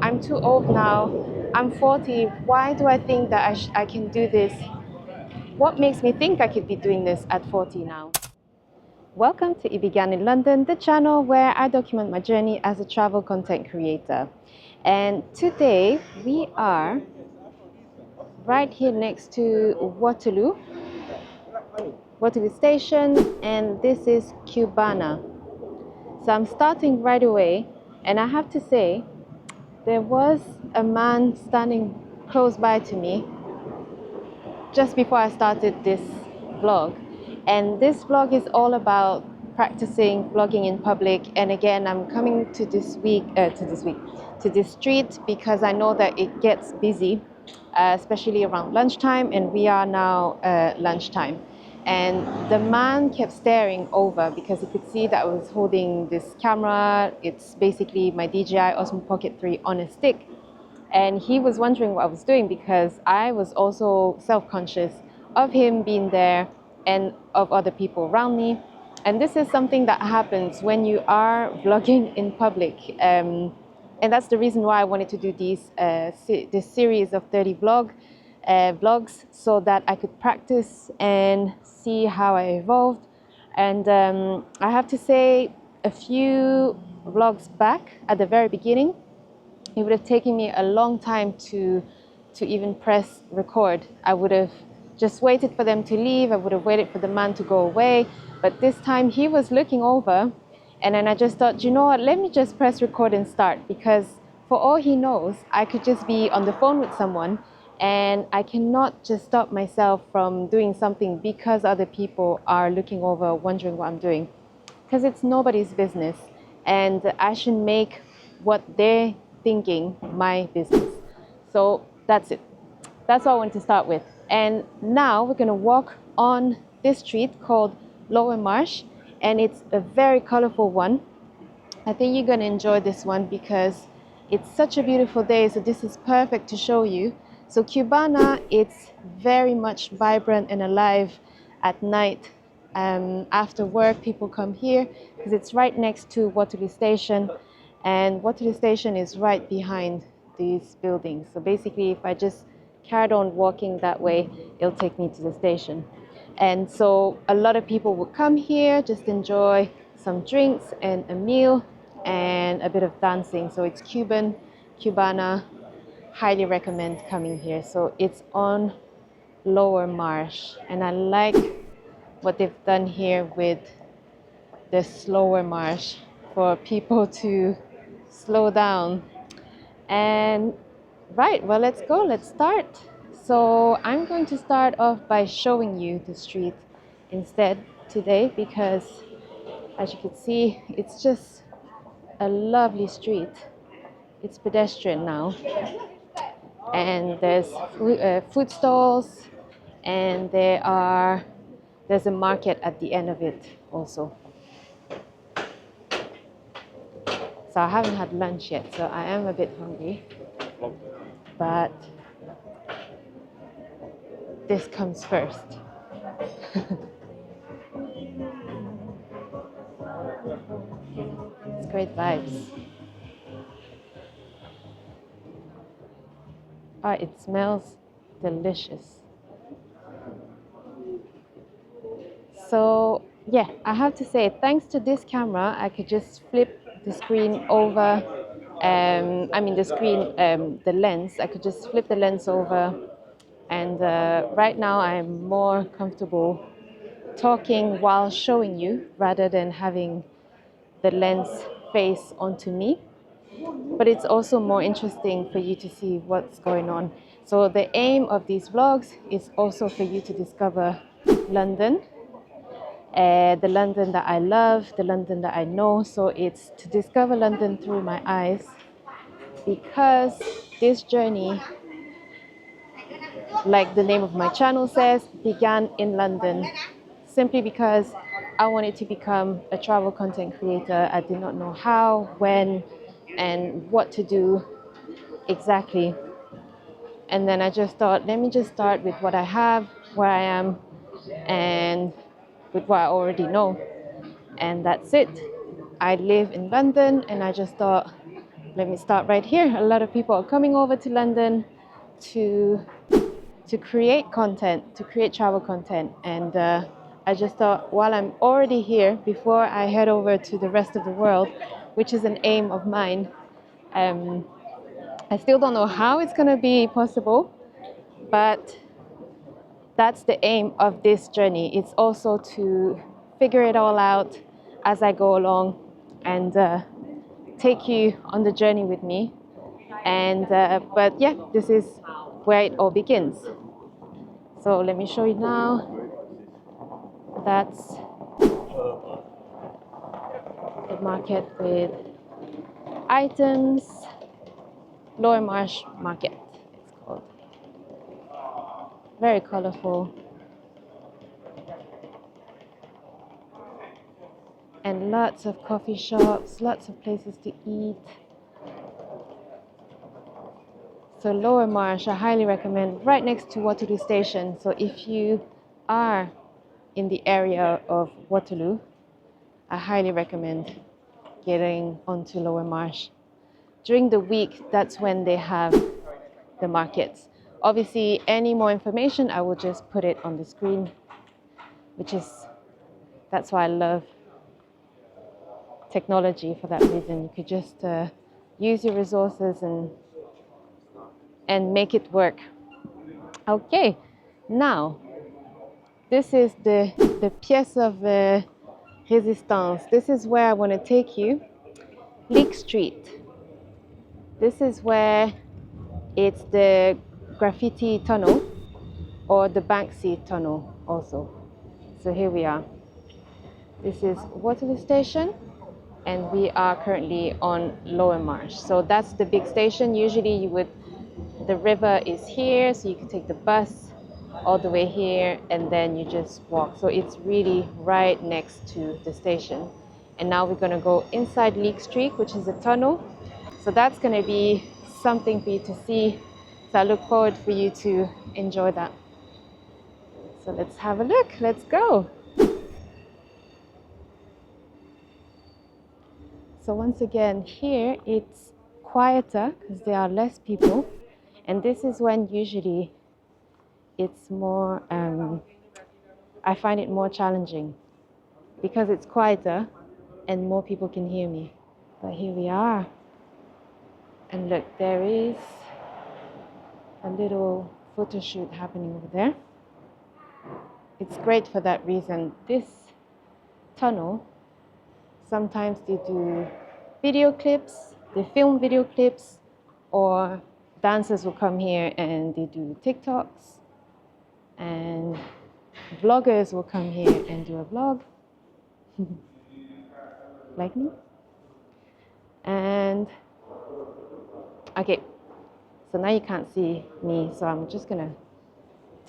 I'm too old now. I'm 40. Why do I think that I can do this? What makes me think I could be doing this at 40 now? Welcome to It Began in London, the channel where I document my journey as a travel content creator. And today we are right here next to Waterloo Station, and this is Cubana. So I'm starting right away, and I have to say, there was a man standing close by to me just before I started this vlog. And this vlog is all about practicing vlogging in public. And again, I'm coming to this street because I know that it gets busy, especially around lunchtime, and we are now lunchtime. And the man kept staring over because he could see that I was holding this camera. It's basically my DJI Osmo Pocket 3 on a stick. And he was wondering what I was doing because I was also self-conscious of him being there and of other people around me. And this is something that happens when you are vlogging in public. And that's the reason why I wanted to do this series of 30 vlogs so that I could practice and see how I evolved. And I have to say, a few vlogs back at the very beginning, it would have taken me a long time to even press record. I would have just waited for them to leave. I would have waited for the man to go away. But this time he was looking over, and then I just thought, you know what, let me just press record and start, because for all he knows, I could just be on the phone with someone and I cannot just stop myself from doing something because other people are looking over, wondering what I'm doing, because it's nobody's business. And I should make what they're thinking my business. So that's it. That's what I want to start with. And now we're going to walk on this street called Lower Marsh, and it's a very colorful one. I think you're going to enjoy this one because it's such a beautiful day, so this is perfect to show you. So Cubana, it's very much vibrant and alive at night. After work, people come here because it's right next to Waterloo Station, and Waterloo Station is right behind these buildings. So basically, if I just carried on walking that way, it'll take me to the station. And so a lot of people would come here, just enjoy some drinks and a meal and a bit of dancing. So it's Cubana, highly recommend coming here. So it's on Lower Marsh, and I like what they've done here with the slower marsh for people to slow down. And right, well, let's go, let's start. So I'm going to start off by showing you the street instead today, because as you can see, it's just a lovely street. It's pedestrian now, and there's food stalls, and there's a market at the end of it also. So I haven't had lunch yet, so I am a bit hungry, but this comes first. It's great vibes. Oh, it smells delicious. So yeah, I have to say, thanks to this camera, I could just flip the screen over. The lens. I could just flip the lens over, and right now I'm more comfortable talking while showing you rather than having the lens face onto me. But it's also more interesting for you to see what's going on. So the aim of these vlogs is also for you to discover London, the London that I love, the London that I know. So it's to discover London through my eyes, because this journey, like the name of my channel says, began in London, simply because I wanted to become a travel content creator. I did not know how, when, and what to do exactly. And then I just thought, let me just start with what I have, where I am, and with what I already know. And that's it. I live in London, and I just thought, let me start right here. A lot of people are coming over to London to create content, to create travel content. And I just thought, while I'm already here, before I head over to the rest of the world, which is an aim of mine, I still don't know how it's going to be possible, but that's the aim of this journey. It's also to figure it all out as I go along and take you on the journey with me. And but yeah, this is where it all begins. So let me show you now. That's the market with items. Lower Marsh Market, it's called. Very colorful. And lots of coffee shops, lots of places to eat. So Lower Marsh, I highly recommend, right next to Waterloo Station. So if you are in the area of Waterloo, I highly recommend getting onto Lower Marsh. During the week, that's when they have the markets. Obviously, any more information, I will just put it on the screen, that's why I love technology for that reason. You could just use your resources and make it work. Okay, now this is the pièce of résistance. This is where I want to take you. Leake Street. This is where it's the graffiti tunnel or the Banksy Tunnel also. So here we are. This is Waterloo Station and we are currently on Lower Marsh. So that's the big station. Usually the river is here, so you can take the bus all the way here and then you just walk. So it's really right next to the station. And now we're gonna go inside Leake Street, which is a tunnel. So that's gonna be something for you to see. So I look forward for you to enjoy that. So let's have a look, let's go. So once again, here it's quieter because there are less people. And this is when usually it's more, I find it more challenging because it's quieter and more people can hear me. But here we are. And look, there is a little photo shoot happening over there. It's great for that reason. This tunnel, sometimes they do video clips, they film video clips, or dancers will come here and they do TikToks, and vloggers will come here and do a vlog, like me. And okay, so now you can't see me, so I'm just gonna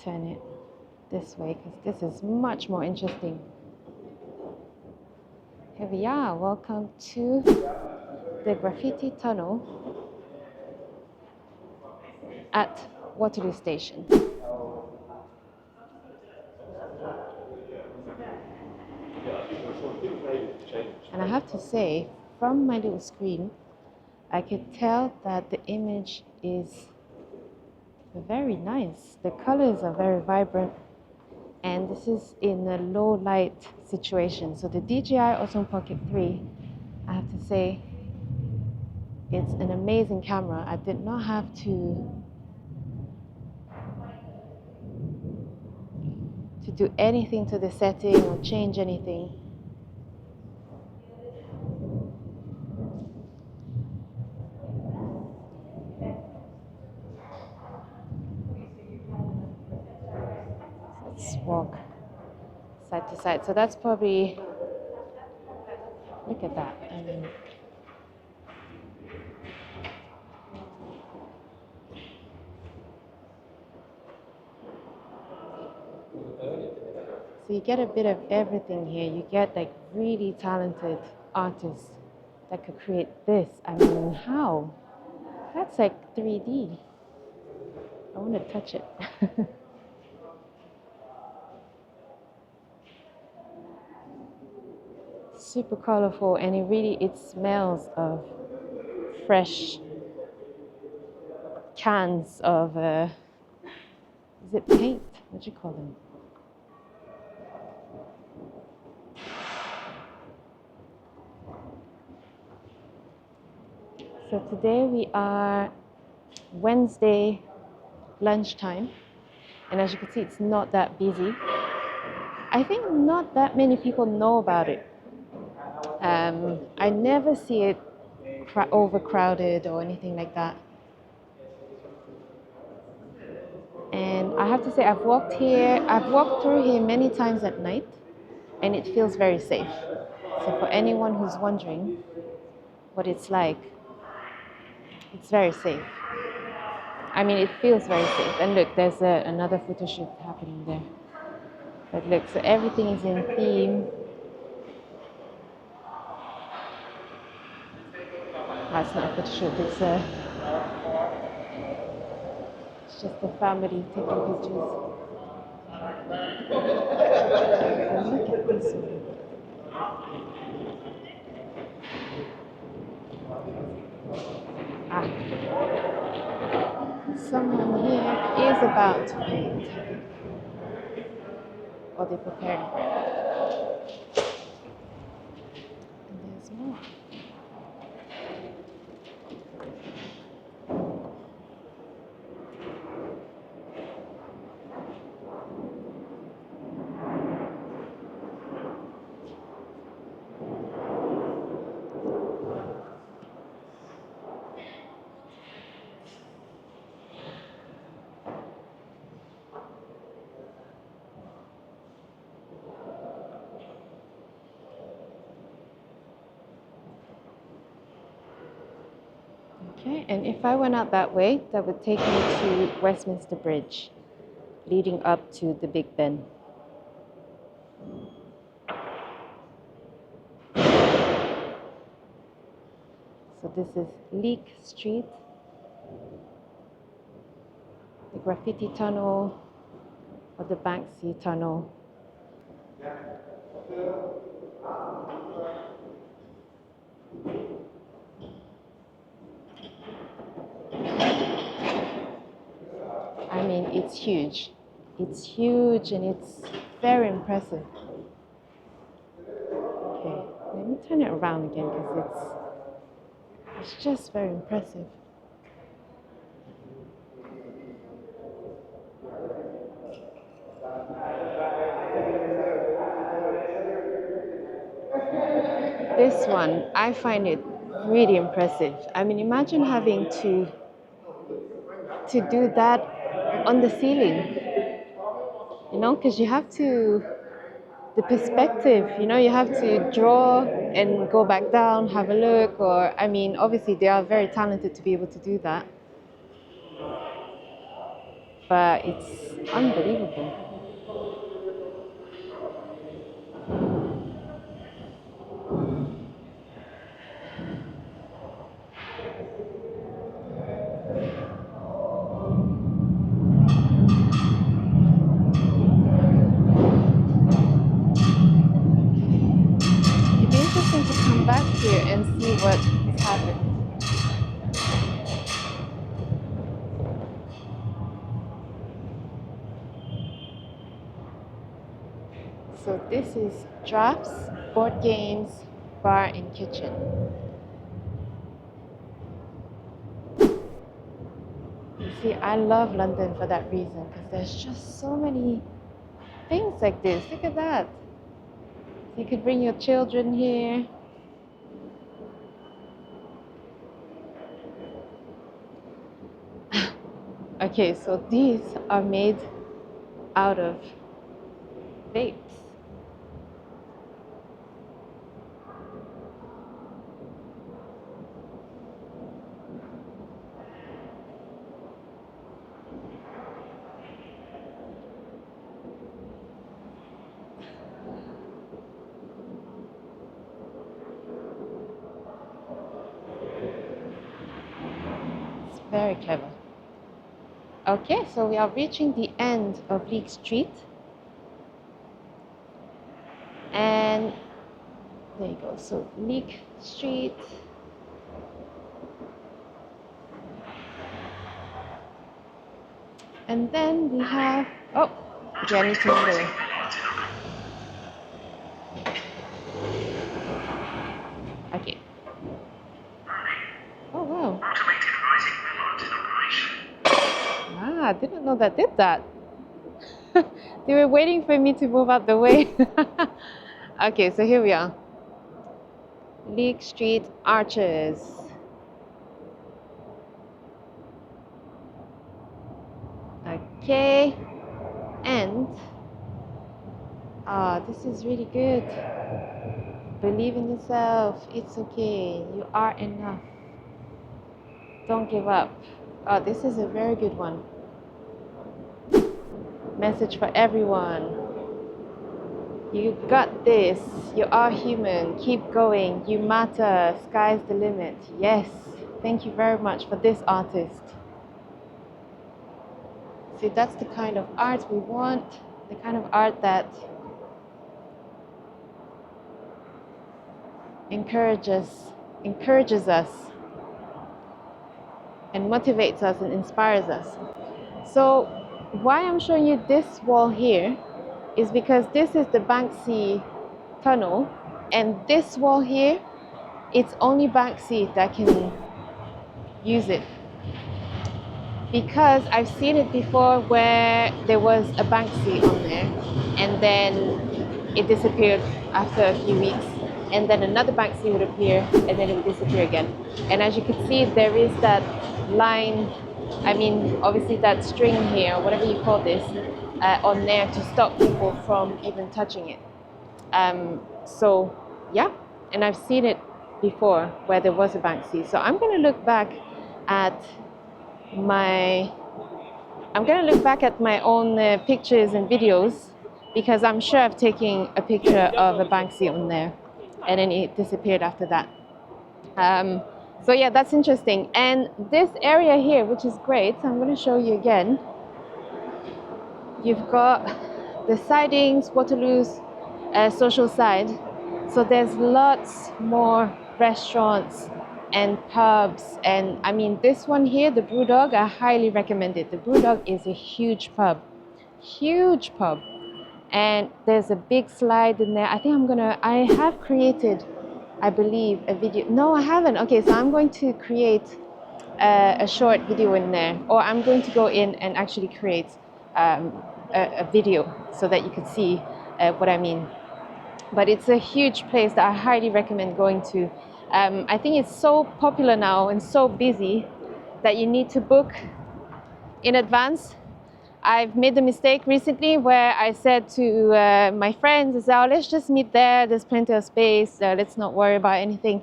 turn it this way because this is much more interesting. Here we are, welcome to the graffiti tunnel at Waterloo Station. And I have to say, from my little screen, I could tell that the image is very nice. The colors are very vibrant. And this is in a low light situation. So the DJI Osmo Pocket 3, I have to say, it's an amazing camera. I did not have to do anything to the setting or change anything. Let's walk side to side. So that's probably, look at that. I mean, so you get a bit of everything here. You get like really talented artists that could create this. I mean, how? That's like 3D. I want to touch it. Super colorful, and it smells of fresh cans of, is it paint? What do you call them? So today we are Wednesday lunchtime, and as you can see, it's not that busy. I think not that many people know about it. I never see it overcrowded or anything like that. And I have to say, I've walked through here many times at night, and it feels very safe. So for anyone who's wondering what it's like, it's very safe. I mean, it feels very safe. And look, there's another photo shoot happening there. But look, so everything is in theme. That's not a photo shoot, it's just a family taking pictures. And look at this one. Someone here is about to paint. Or they're preparing for it. And there's more. Okay, and if I went out that way, that would take me to Westminster Bridge, leading up to the Big Ben. So this is Leake Street, the Graffiti Tunnel, or the Banksy Tunnel. I mean, it's huge. It's huge and it's very impressive. Okay, let me turn it around again because it's just very impressive. This one, I find it really impressive. I mean, imagine having to do that on the ceiling, you know, because you have to, the perspective, you know, you have to draw and go back down, have a look, or, I mean, obviously they are very talented to be able to do that. But it's unbelievable. It'd be interesting to come back here and see what is happening. So this is Drafts, Board Games, Bar and Kitchen. You see, I love London for that reason, because there's just so many things like this. Look at that. You could bring your children here. Okay, so these are made out of vapes. It's very clever. Okay, so we are reaching the end of Leake Street. And there you go. So Leake Street. And then we have, oh, okay, I need to move away. Okay. Oh, wow. Ah, I didn't know that did that. They were waiting for me to move out the way. Okay, so here we are. Leake Street Arches. Okay, and this is really good. Believe in yourself. It's okay. You are enough. Don't give up. Oh, this is a very good one. Message for everyone. You got this. You are human. Keep going. You matter. Sky's the limit. Yes. Thank you very much for this artist. See, that's the kind of art we want. The kind of art that encourages us and motivates us and inspires us. So why I'm showing you this wall here is because this is the Banksy Tunnel, and this wall here, it's only Banksy that can use it, because I've seen it before where there was a Banksy on there and then it disappeared after a few weeks, and then another Banksy would appear and then it would disappear again. And as you can see, there is that line, I mean obviously that string here, whatever you call this, on there to stop people from even touching it. So yeah, and I've seen it before where there was a Banksy. So I'm going to look back at my own pictures and videos, because I'm sure I've taken a picture of a Banksy on there and then it disappeared after that. So yeah, that's interesting. And this area here, which is great, I'm going to show you again. You've got the sidings, Waterloo's social side. So there's lots more restaurants and pubs, and I mean this one here, the Brewdog, I highly recommend it. The Brewdog is a huge pub, and there's a big slide in there. I have created, I believe, a video. No, I haven't. Okay, so I'm going to create a short video in there, or I'm going to go in and actually create a video so that you can see what I mean. But it's a huge place that I highly recommend going to. I think it's so popular now and so busy that you need to book in advance. I've made the mistake recently where I said to my friends, let's just meet there, there's plenty of space, let's not worry about anything.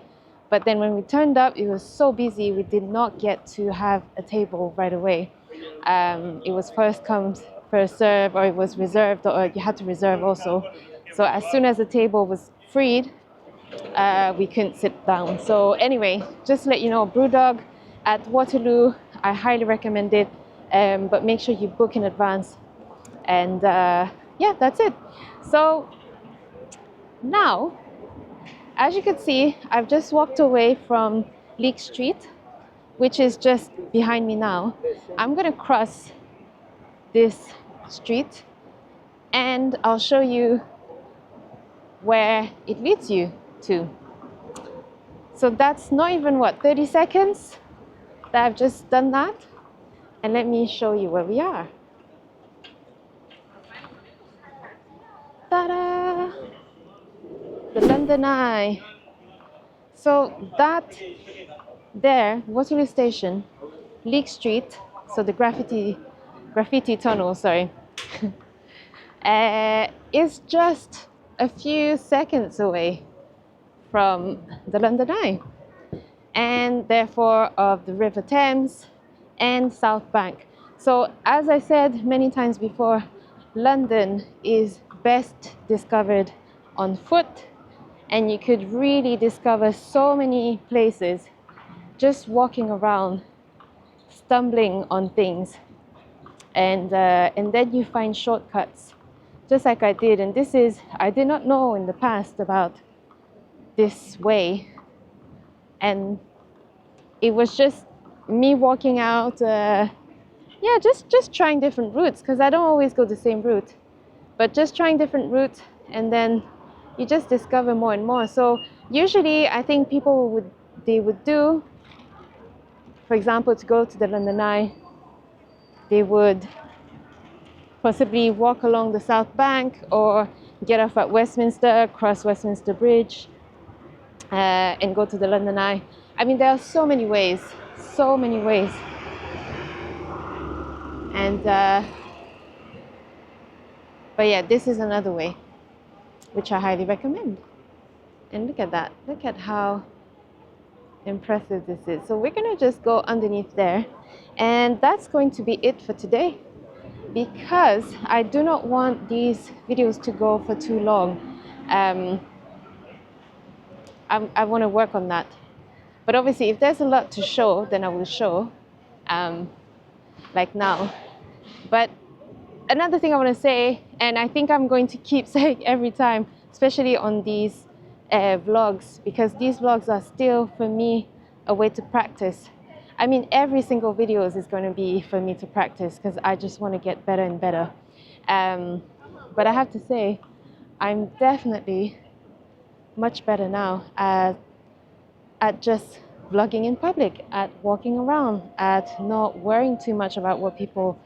But then when we turned up, it was so busy, we did not get to have a table right away. It was first come, first serve, or it was reserved, or you had to reserve also. So as soon as the table was freed, we couldn't sit down. So anyway, just to let you know, Brewdog at Waterloo, I highly recommend it, but make sure you book in advance. And yeah, that's it. So now, as you can see, I've just walked away from Leake Street, which is just behind me now. I'm going to cross this street and I'll show you where it leads you to. So that's not even 30 seconds that I've just done that, and let me show you where we are. Ta-da! The London Eye. So that there, Waterloo Station, Leake Street, so the graffiti tunnel, sorry, is just a few seconds away from the London Eye, and therefore of the River Thames and South Bank. So as I said many times before, London is best discovered on foot, and you could really discover so many places just walking around, stumbling on things, and then you find shortcuts, just like I did. And I did not know in the past about this way, and it was just me walking out, yeah, just trying different routes, because I don't always go the same route, but just trying different routes, and then you just discover more and more. So usually I think people would do, for example, to go to the London Eye, they would possibly walk along the South Bank or get off at Westminster, cross Westminster Bridge, and go to the London Eye. I mean, there are so many ways, so many ways. And but yeah, this is another way, which I highly recommend. And look at that. Look at how impressive this is. So we're gonna just go underneath there, and that's going to be it for today, because I do not want these videos to go for too long. I want to work on that. But obviously, if there's a lot to show, then I will show, like now. But another thing I want to say, and I think I'm going to keep saying every time, especially on these vlogs, because these vlogs are still, for me, a way to practice. I mean, every single video is going to be for me to practice, because I just want to get better and better. But I have to say, I'm definitely much better now at just vlogging in public, at walking around, at not worrying too much about what people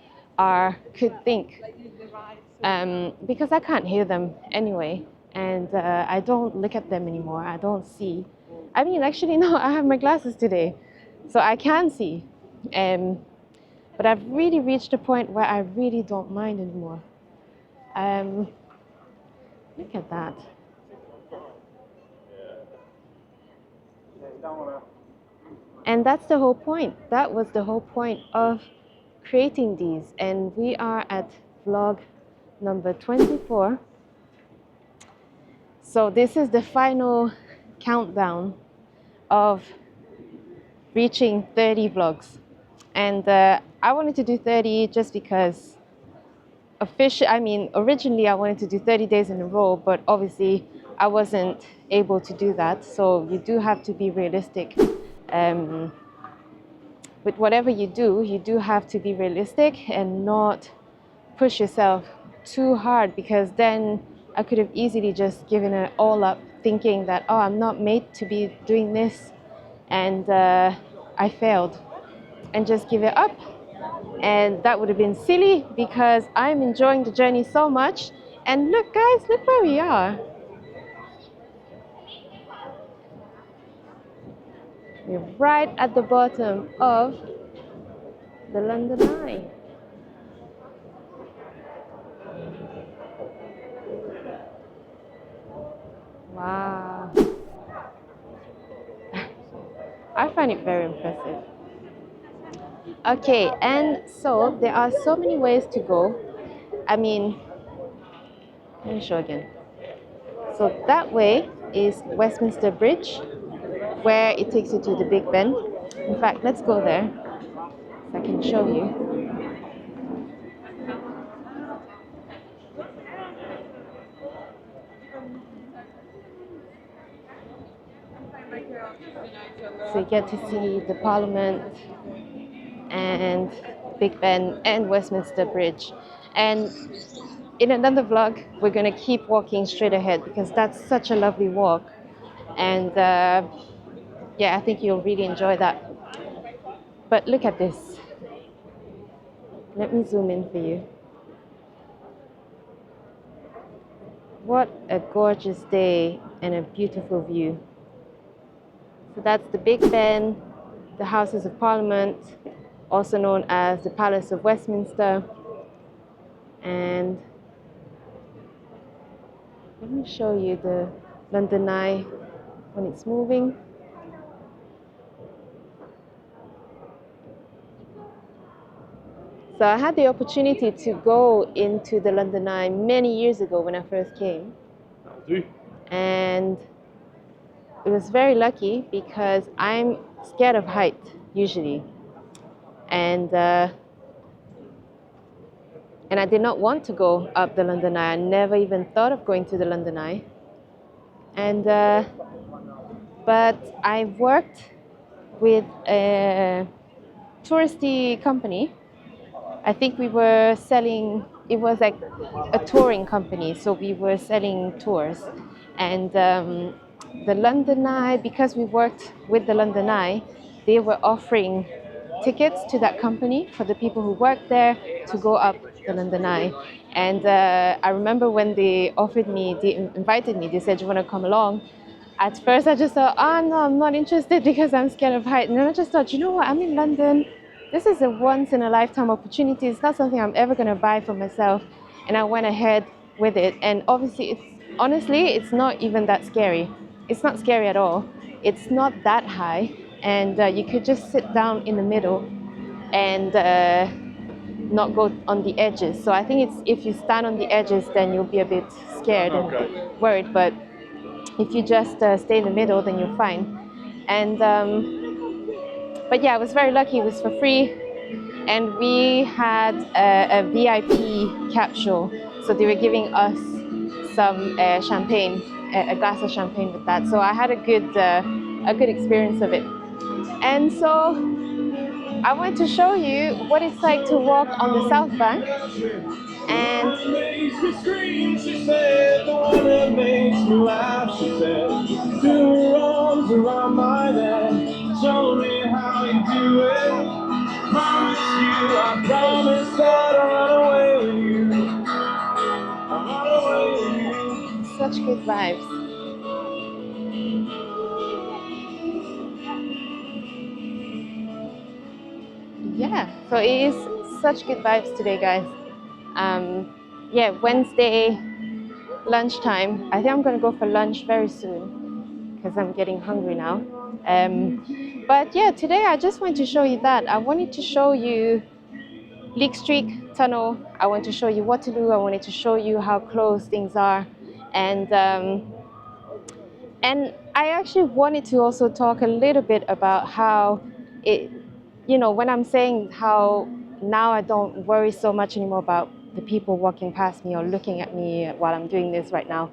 could think, because I can't hear them anyway, and I don't look at them anymore. I don't see. I mean, actually, no, I have my glasses today, so I can see. But I've really reached a point where I really don't mind anymore. Look at that. And that's the whole point. That was the whole point of creating these. And we are at vlog number 24. So this is the final countdown of reaching 30 vlogs. And I wanted to do 30 just because originally I wanted to do 30 days in a row, but obviously I wasn't able to do that. So you do have to be realistic. With whatever you do have to be realistic and not push yourself too hard, because then I could have easily just given it all up, thinking that, oh, I'm not made to be doing this, and I failed, and just give it up. And that would have been silly, because I'm enjoying the journey so much. And look, guys, look where we are. We're right at the bottom of the London Eye. Wow. I find it very impressive. Okay, and so there are so many ways to go. I mean, let me show again. So that way is Westminster Bridge, where it takes you to the Big Ben. In fact, let's go there so I can show you. So you get to see the Parliament and Big Ben and Westminster Bridge. And in another vlog, we're going to keep walking straight ahead, because that's such a lovely walk. And yeah, I think you'll really enjoy that. But look at this. Let me zoom in for you. What a gorgeous day and a beautiful view. So that's the Big Ben, the Houses of Parliament, also known as the Palace of Westminster. And let me show you the London Eye when it's moving. So I had the opportunity to go into the London Eye many years ago when I first came. And it was very lucky, because I'm scared of height usually. And I did not want to go up the London Eye. I never even thought of going to the London Eye. And but I worked with a touristy company, I think we were selling, it was like a touring company, so we were selling tours. And the London Eye, because we worked with the London Eye, they were offering tickets to that company for the people who worked there to go up the London Eye. And I remember when they offered me, they invited me, they said, "Do you want to come along?" At first, I just thought, oh no, I'm not interested because I'm scared of height. And then I just thought, you know what, I'm in London. This is a once in a lifetime opportunity. It's not something I'm ever going to buy for myself. And I went ahead with it. And obviously, it's not even that scary. It's not scary at all. It's not that high. And you could just sit down in the middle and not go on the edges. So I think it's if you stand on the edges, then you'll be a bit scared and worried. But if you just stay in the middle, then you're fine. And but yeah, I was very lucky. It was for free, and we had a VIP capsule, so they were giving us some champagne, a glass of champagne with that. So I had a good experience of it. And so I want to show you what it's like to walk on the South Bank. And makes me scream, she said, the one that makes me laugh, she said, do her arms around my neck, show me how you do it, promise you, I promise that I'll run away with you, I'll run away with you. Such good vibes. Yeah, so it is such good vibes today, guys. Yeah, Wednesday lunchtime. I think I'm gonna go for lunch very soon because I'm getting hungry now. But yeah, today I just want to show you that. I wanted to show you Leake Street Tunnel. I want to show you Waterloo. I wanted to show you how close things are, and I actually wanted to also talk a little bit about how it, when I'm saying how now I don't worry so much anymore about the people walking past me or looking at me while I'm doing this right now.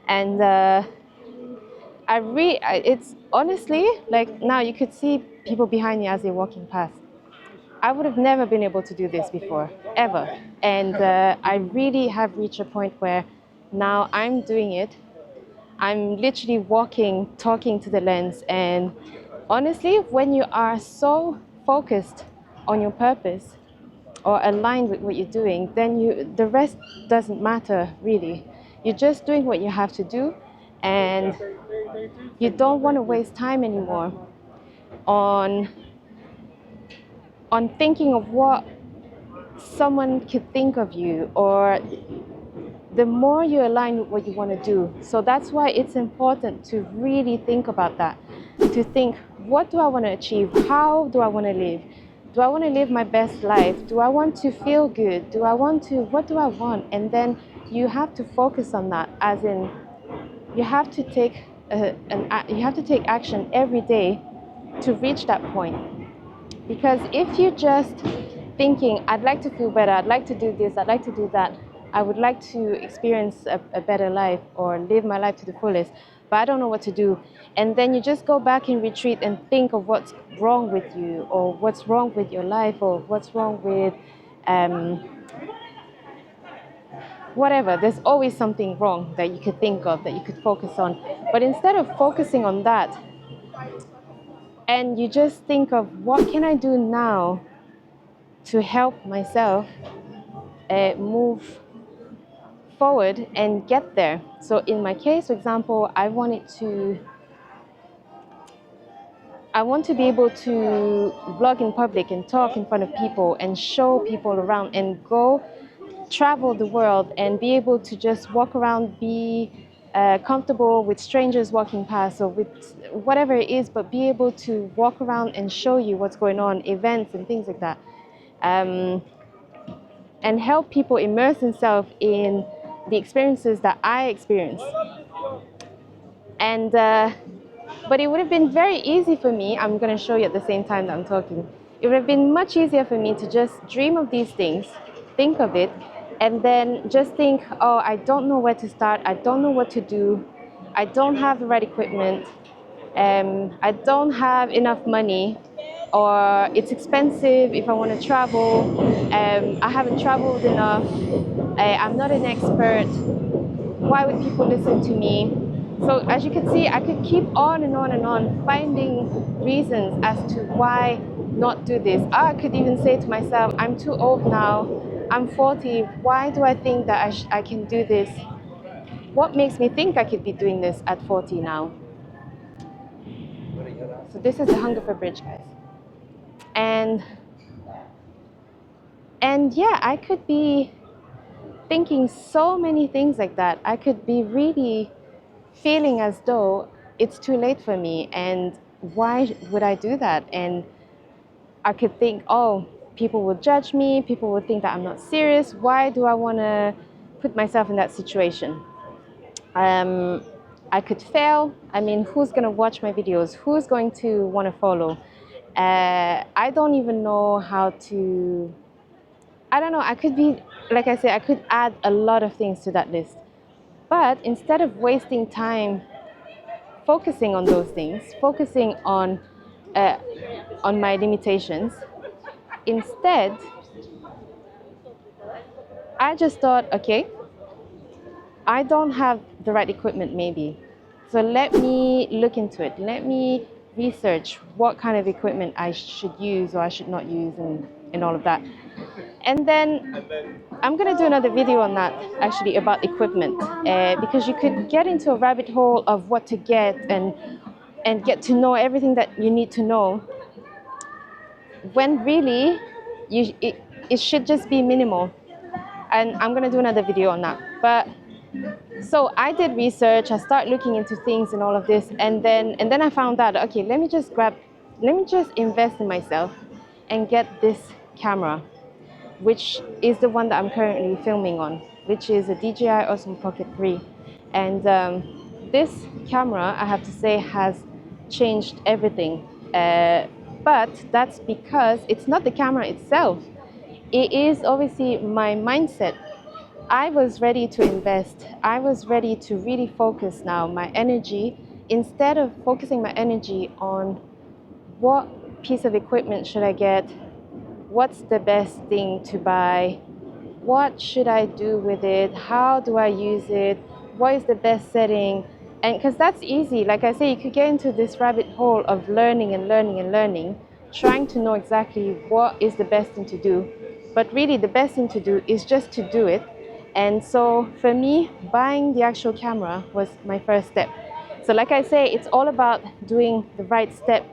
And it's honestly, like now you could see people behind me as they're walking past. I would have never been able to do this before, ever. And I really have reached a point where now I'm doing it. I'm literally walking, talking to the lens. And honestly, when you are so focused on your purpose or aligned with what you're doing, then the rest doesn't matter really. You're just doing what you have to do, and you don't want to waste time anymore on thinking of what someone could think of you, or the more you align with what you want to do. So that's why it's important to really think about that, to think, what do I want to achieve? How do I want to live? Do I want to live my best life? Do I want to feel good? What do I want? And then you have to focus on that, as in you have to take action every day to reach that point. Because if you're just thinking, I'd like to feel better, I'd like to do this, I'd like to do that, I would like to experience a better life or live my life to the fullest, but I don't know what to do. And then you just go back and retreat and think of what's wrong with you, or what's wrong with your life, or what's wrong with whatever. There's always something wrong that you could think of, that you could focus on. But instead of focusing on that, and you just think of, what can I do now to help myself move forward and get there. So in my case, for example, I want to be able to vlog in public and talk in front of people and show people around and go travel the world and be able to just walk around, be comfortable with strangers walking past or with whatever it is, but be able to walk around and show you what's going on, events and things like that. And help people immerse themselves in the experiences that I experienced. And but it would have been very easy for me. I'm going to show you at the same time that I'm talking. It would have been much easier for me to just dream of these things, think of it, and then just think, oh, I don't know where to start. I don't know what to do. I don't have the right equipment. I don't have enough money. or it's expensive if I want to travel. I haven't traveled enough. I'm not an expert. Why would people listen to me? So as you can see, I could keep on and on and on finding reasons as to why not do this. I could even say to myself, I'm too old now. I'm 40. Why do I think that I can do this? What makes me think I could be doing this at 40 now? So this is the Hungerford Bridge, guys. And yeah, I could be thinking so many things like that. I could be really feeling as though it's too late for me, and why would I do that? And I could think, oh, people will judge me, people will think that I'm not serious. Why do I want to put myself in that situation? I could fail. I mean, who's going to watch my videos? Who's going to want to follow? I don't even know how to, I don't know, I could be, like I said, I could add a lot of things to that list. But instead of wasting time focusing on those things, focusing on my limitations, instead, I just thought, okay, I don't have the right equipment maybe. So let me look into it. Let me research what kind of equipment I should use or I should not use and all of that. And then I'm going to do another video on that, actually, about equipment, because you could get into a rabbit hole of what to get and get to know everything that you need to know, when really it should just be minimal. And I'm going to do another video on that. But so I did research, I started looking into things and all of this, and then I found out, okay, let me just invest in myself and get this camera, which is the one that I'm currently filming on, which is a DJI Osmo Pocket 3. And this camera, I have to say, has changed everything. But that's because it's not the camera itself. It is obviously my mindset. I was ready to invest. I was ready to really focus now my energy, instead of focusing my energy on what piece of equipment should I get, what's the best thing to buy, what should I do with it, how do I use it, what is the best setting. And because that's easy, like I say, you could get into this rabbit hole of learning and learning and learning, trying to know exactly what is the best thing to do. But really the best thing to do is just to do it. And so for me, buying the actual camera was my first step. So like I say, it's all about doing the right step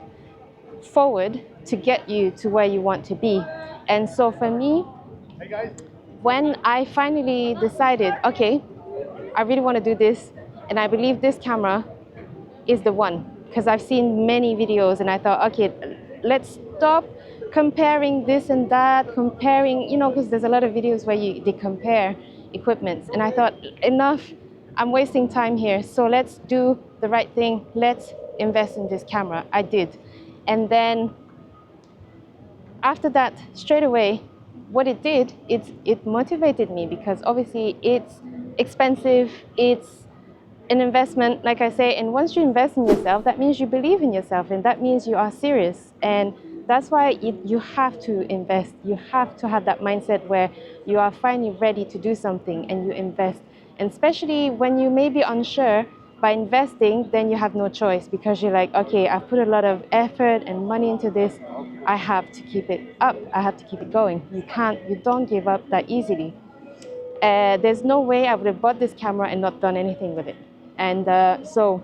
forward to get you to where you want to be. And so for me, when I finally decided, okay, I really want to do this, and I believe this camera is the one, because I've seen many videos and I thought, okay, let's stop comparing this and that, comparing, because there's a lot of videos where they compare equipments, and I thought, enough, I'm wasting time here, so let's do the right thing, let's invest in this camera. I did. And then after that, straight away, what it did, it motivated me, because obviously it's expensive, it's an investment, like I say, and once you invest in yourself, that means you believe in yourself, and that means you are serious. And that's why you have to invest. You have to have that mindset where you are finally ready to do something and you invest. And especially when you may be unsure, by investing, then you have no choice, because you're like, okay, I've put a lot of effort and money into this. I have to keep it up. I have to keep it going. You don't give up that easily. There's no way I would have bought this camera and not done anything with it. And so,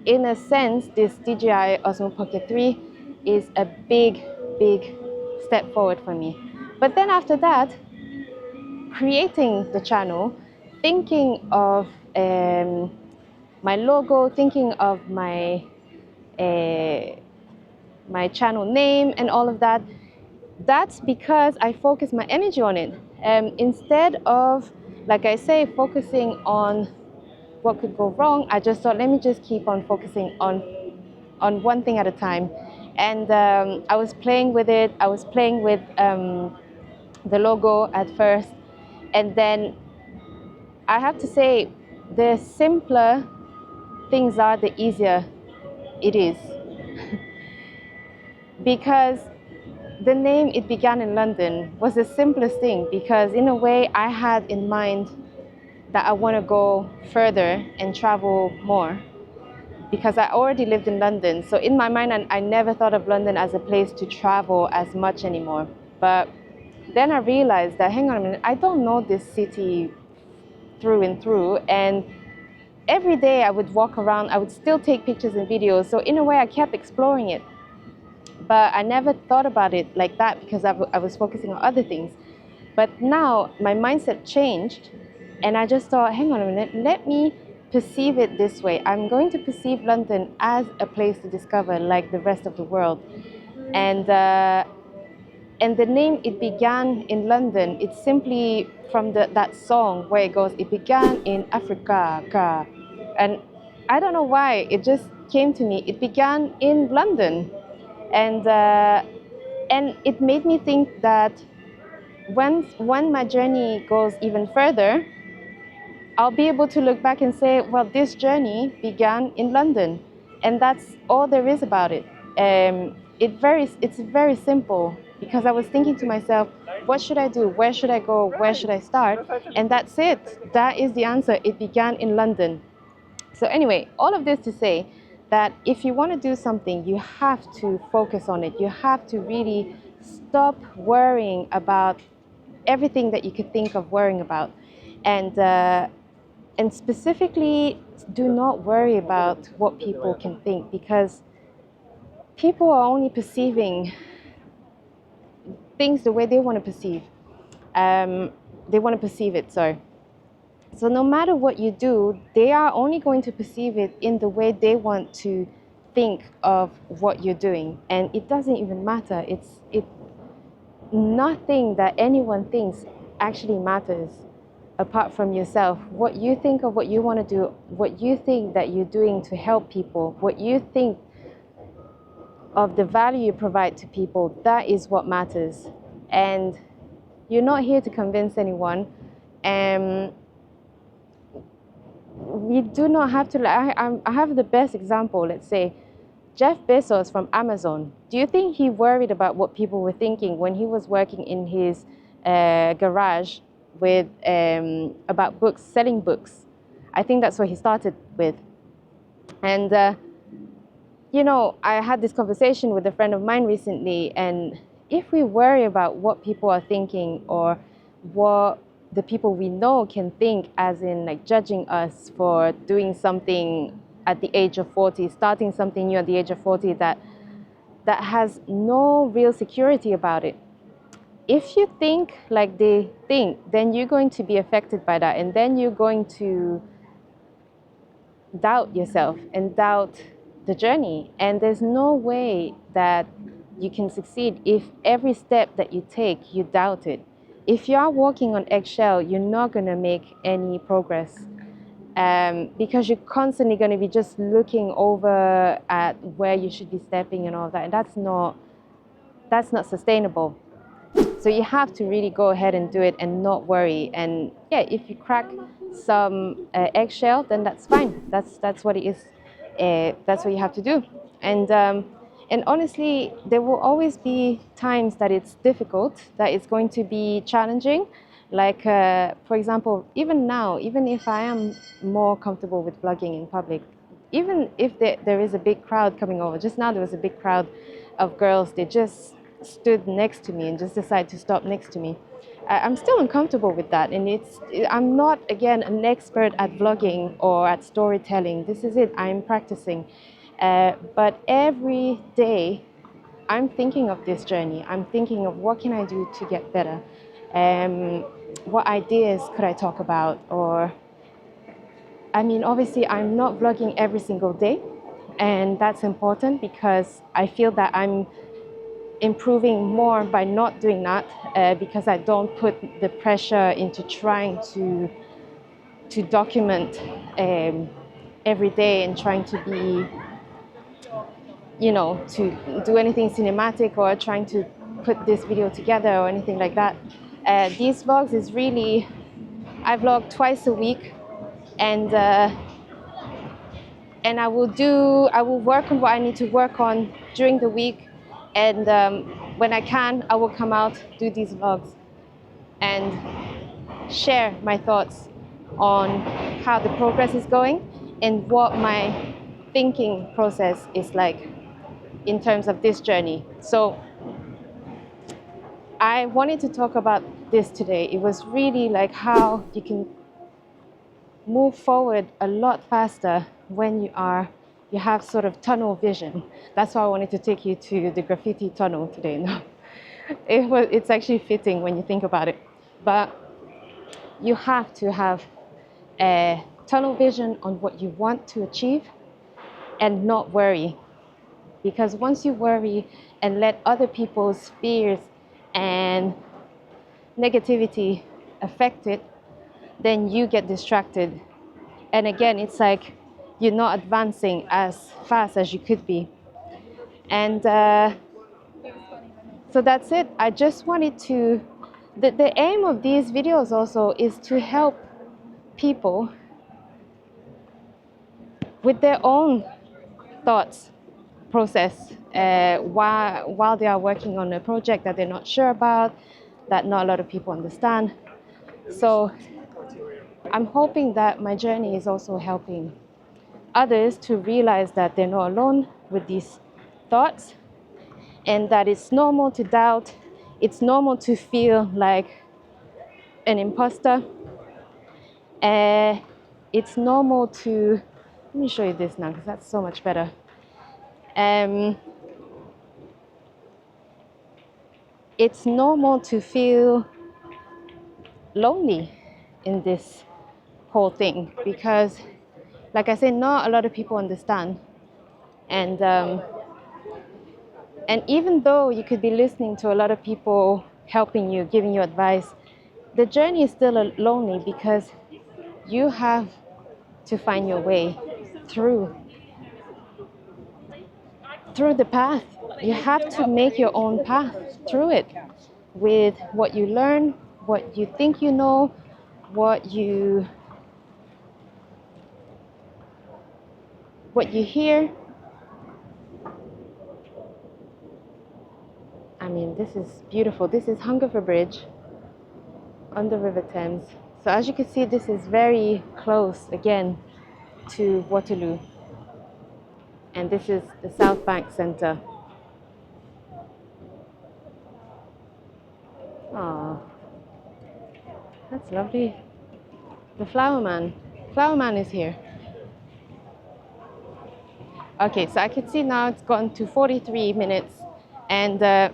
in a sense, this DJI Osmo Pocket 3 is a big, big step forward for me. But then after that, creating the channel, thinking of my logo, thinking of my channel name and all of that, that's because I focus my energy on it. Instead of, like I say, focusing on what could go wrong, I just thought, let me just keep on focusing on one thing at a time. And I was playing with it. I was playing with the logo at first. And then I have to say, the simpler things are, the easier it is. because the name It Began in London was the simplest thing, because in a way I had in mind that I want to go further and travel more, because I already lived in London. So in my mind, I never thought of London as a place to travel as much anymore. But then I realized that, hang on a minute, I don't know this city through and through. And every day I would walk around, I would still take pictures and videos. So in a way, I kept exploring it. But I never thought about it like that because I was focusing on other things. But now my mindset changed, and I just thought, hang on a minute, let me perceive it this way. I'm going to perceive London as a place to discover like the rest of the world. And the name It Began in London, it's simply from that song where it goes, it began in Africa. And I don't know why, it just came to me. It began in London. And it made me think that when my journey goes even further, I'll be able to look back and say, well, this journey began in London. And that's all there is about it. It's very simple, because I was thinking to myself, what should I do? Where should I go? Where should I start? And that's it. That is the answer. It began in London. So anyway, all of this to say that if you want to do something, you have to focus on it. You have to really stop worrying about everything that you could think of worrying about. And specifically, do not worry about what people can think, because people are only perceiving things the way they want to perceive. They want to perceive it, sorry. So no matter what you do, they are only going to perceive it in the way they want to think of what you're doing. And it doesn't even matter. Nothing that anyone thinks actually matters apart from yourself. What you think of what you want to do, what you think that you're doing to help people, what you think of the value you provide to people, that is what matters. And you're not here to convince anyone. We do not have to. I have the best example. Let's say Jeff Bezos from Amazon. Do you think he worried about what people were thinking when he was working in his garage with about books, selling books? I think that's what he started with. And I had this conversation with a friend of mine recently, and if we worry about what people are thinking, or what the people we know can think, as in like judging us for doing something at the age of 40, starting something new at the age of 40 that has no real security about it. If you think like they think, then you're going to be affected by that, and then you're going to doubt yourself and doubt the journey. And there's no way that you can succeed if every step that you take, you doubt it. If you are walking on eggshell, you're not going to make any progress, because you're constantly going to be just looking over at where you should be stepping and all that. And that's not sustainable. So you have to really go ahead and do it and not worry. And yeah, if you crack some eggshell, then that's fine. That's what it is. That's what you have to do. And honestly, there will always be times that it's difficult, that it's going to be challenging. Like, for example, even now, even if I am more comfortable with vlogging in public, even if there is a big crowd coming over, just now there was a big crowd of girls, they just stood next to me and just decided to stop next to me. I'm still uncomfortable with that, and I'm not, again, an expert at vlogging or at storytelling. This is it, I'm practicing. But every day, I'm thinking of this journey. I'm thinking of what can I do to get better? What ideas could I talk about? Or, I mean, obviously, I'm not vlogging every single day, and that's important because I feel that I'm improving more by not doing that, because I don't put the pressure into trying to document every day and trying to be, to do anything cinematic or trying to put this video together or anything like that. These vlogs is really, I vlog twice a week, and I will work on what I need to work on during the week, And when I can, I will come out, do these vlogs, and share my thoughts on how the progress is going and what my thinking process is like in terms of this journey. So I wanted to talk about this today. It was really like how you can move forward a lot faster when you have sort of tunnel vision. That's why I wanted to take you to the graffiti tunnel today. No, it's actually fitting when you think about it. But you have to have a tunnel vision on what you want to achieve and not worry. Because once you worry and let other people's fears and negativity affect it, then you get distracted. And again, it's like you're not advancing as fast as you could be. And so that's it. I just wanted to, the aim of these videos also is to help people with their own thoughts process while they are working on a project that they're not sure about, that not a lot of people understand. So I'm hoping that my journey is also helping others to realize that they're not alone with these thoughts, and that it's normal to doubt, it's normal to feel like an imposter. It's normal to, let me show you this now because that's so much better. It's normal to feel lonely in this whole thing because, like I said, not a lot of people understand. And even though you could be listening to a lot of people helping you, giving you advice, the journey is still lonely because you have to find your way through the path. You have to make your own path through it with what you learn, what you think you know, what you hear. I mean, this is beautiful. This is Hungerford Bridge on the River Thames. So as you can see, this is very close again to Waterloo. And this is the South Bank Centre. Oh, that's lovely. The Flower Man is here. Okay, so I can see now it's gone to 43 minutes. And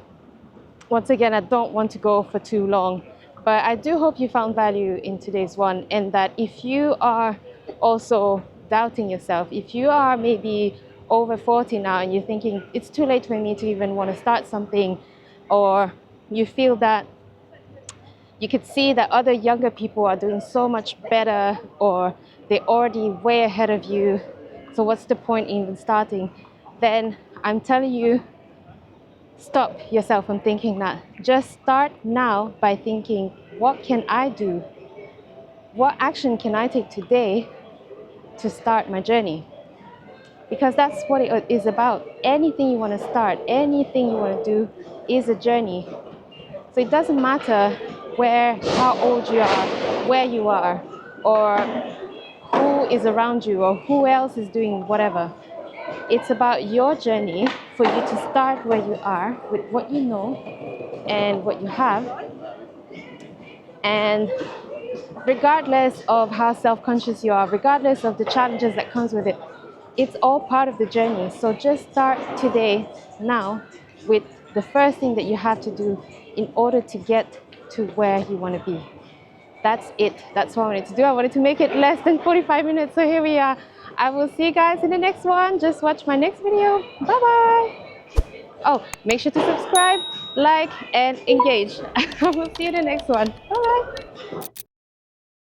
once again, I don't want to go for too long. But I do hope you found value in today's one, and that if you are also doubting yourself, if you are maybe over 40 now and you're thinking it's too late for me to even want to start something, or you feel that you could see that other younger people are doing so much better, or they're already way ahead of you, so what's the point in even starting? Then I'm telling you, stop yourself from thinking that. Just start now by thinking, what can I do? What action can I take today to start my journey? Because that's what it is about. Anything you want to start, anything you want to do is a journey. So it doesn't matter how old you are, where you are, or who is around you, or who else is doing whatever. It's about your journey for you to start where you are with what you know and what you have. And regardless of how self-conscious you are, regardless of the challenges that comes with it, it's all part of the journey. So just start today, now, with the first thing that you have to do in order to get to where you want to be. That's it. That's what I wanted to do. I wanted to make it less than 45 minutes. So here we are. I will see you guys in the next one. Just watch my next video. Bye-bye. Oh, make sure to subscribe, like, and engage. I will see you in the next one. Bye-bye.